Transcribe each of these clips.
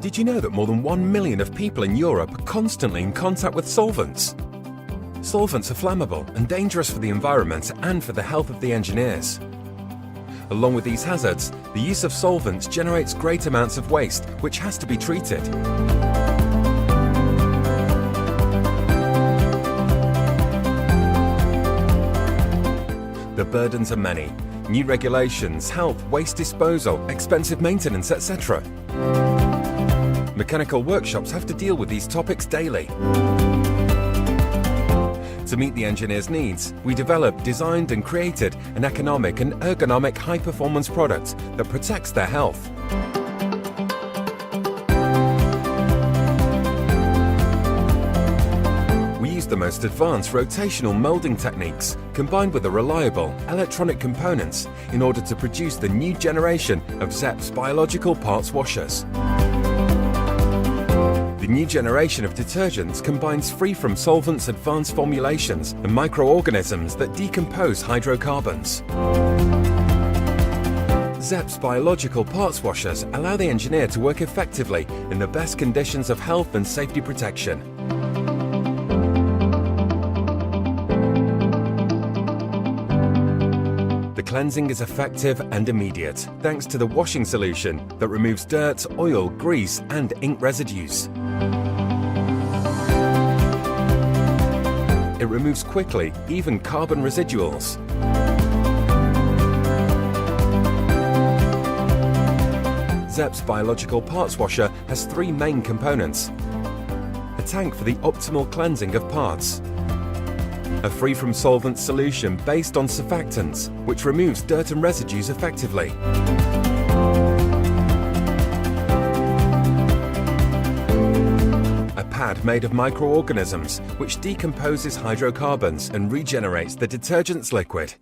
Did you know that more than 1 million of people in Europe are constantly in contact with solvents? Solvents are flammable and dangerous for the environment and for the health of the engineers. Along with these hazards, the use of solvents generates great amounts of waste, which has to be treated. The burdens are many. New regulations, health, waste disposal, expensive maintenance, etc. Mechanical workshops have to deal with these topics daily. To meet the engineers' needs, we developed, designed and created an economic and ergonomic high-performance product that protects their health. We use the most advanced rotational molding techniques combined with the reliable electronic components in order to produce the new generation of Zep's biological parts washers. The new generation of detergents combines free-from solvents advanced formulations and microorganisms that decompose hydrocarbons. Zep's biological parts washers allow the engineer to work effectively in the best conditions of health and safety protection. The cleansing is effective and immediate thanks to the washing solution that removes dirt, oil, grease and ink residues. It removes quickly, even carbon residuals. Zep's biological parts washer has three main components: a tank for the optimal cleansing of parts, a free-from solvent solution based on surfactants, which removes dirt and residues effectively, a pad made of microorganisms, which decomposes hydrocarbons and regenerates the detergent's liquid.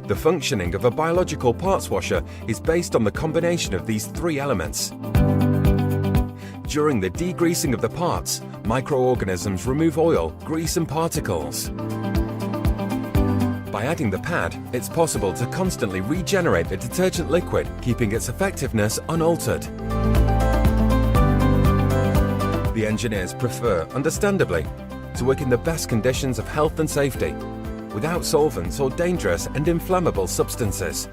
The functioning of a biological parts washer is based on the combination of these three elements. During the degreasing of the parts, microorganisms remove oil, grease and particles. By adding the pad, it's possible to constantly regenerate the detergent liquid, keeping its effectiveness unaltered. The engineers prefer, understandably, to work in the best conditions of health and safety, without solvents or dangerous and inflammable substances.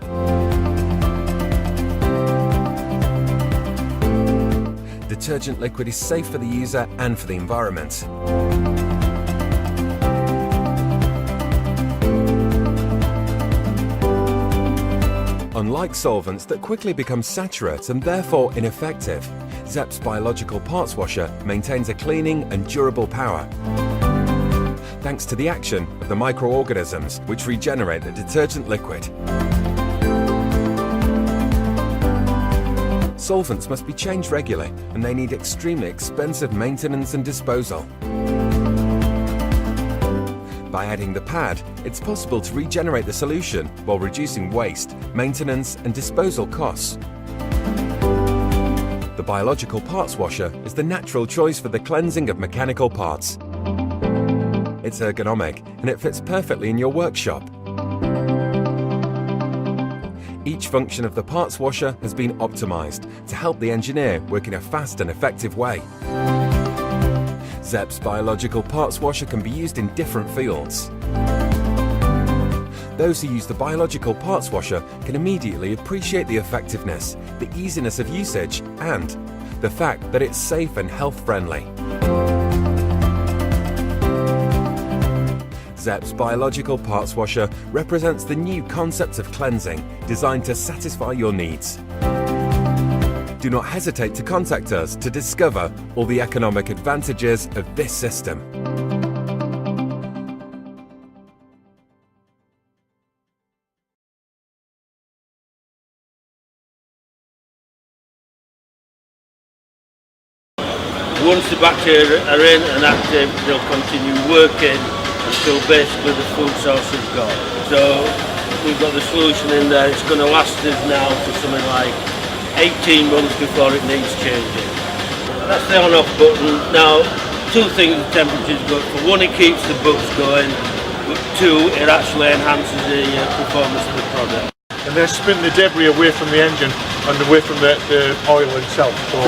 Detergent liquid is safe for the user and for the environment. Unlike solvents that quickly become saturate and therefore ineffective, Zep's biological parts washer maintains a cleaning and durable power, thanks to the action of the microorganisms which regenerate the detergent liquid. Solvents must be changed regularly, and they need extremely expensive maintenance and disposal. By adding the pad, it's possible to regenerate the solution while reducing waste, maintenance and disposal costs. The biological parts washer is the natural choice for the cleansing of mechanical parts. It's ergonomic and it fits perfectly in your workshop. Each function of the parts washer has been optimized to help the engineer work in a fast and effective way. Zep's biological parts washer can be used in different fields. Those who use the biological parts washer can immediately appreciate the effectiveness, the easiness of usage, and the fact that it's safe and health-friendly. Zep's biological parts washer represents the new concept of cleansing, designed to satisfy your needs. Do not hesitate to contact us to discover all the economic advantages of this system. Once the bacteria are in and active, they'll continue working until basically the food source is gone. So we've got the solution in there. It's going to last us now for something like 18 months before it needs changing. That's the on-off button. Now, two things the temperature's good for. One, it keeps the bugs going, but two, it actually enhances the performance of the product. and they spin the debris away from the engine and away from the oil itself. So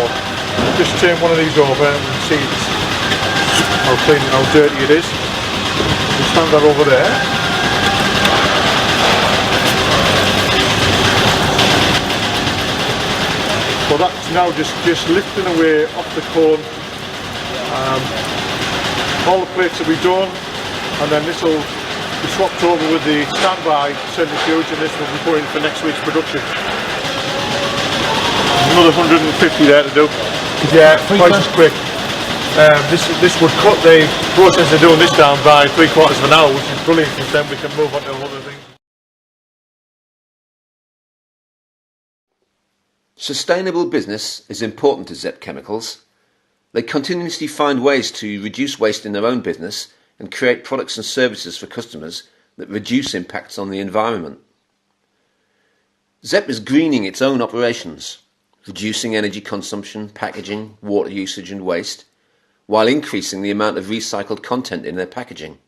just turn one of these over and see how clean, how dirty it is. We'll stand that over there. So that's now just lifting away off the cone. All the plates will be done, and then this will be swapped over with the standby centrifuge, and this will be put in for next week's production. Another 150 there to do. Yeah, twice as quick. This would cut the process of doing this down by 3/4 of an hour, which is brilliant, because then we can move on to other things. Sustainable business is important to Zep Chemicals. They continuously find ways to reduce waste in their own business and create products and services for customers that reduce impacts on the environment. Zep is greening its own operations, reducing energy consumption, packaging, water usage and waste, while increasing the amount of recycled content in their packaging.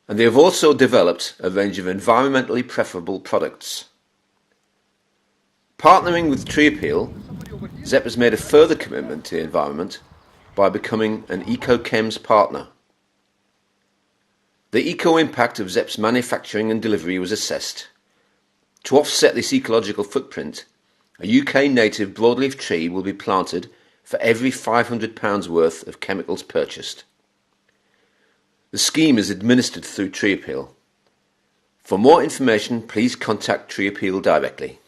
And they have also developed a range of environmentally preferable products. Partnering with Tree Appeal, Zep has made a further commitment to the environment by becoming an Eco-Chems partner. The eco-impact of Zep's manufacturing and delivery was assessed. To offset this ecological footprint, a UK native broadleaf tree will be planted for every £500 worth of chemicals purchased. The scheme is administered through Tree Appeal. For more information, please contact Tree Appeal directly.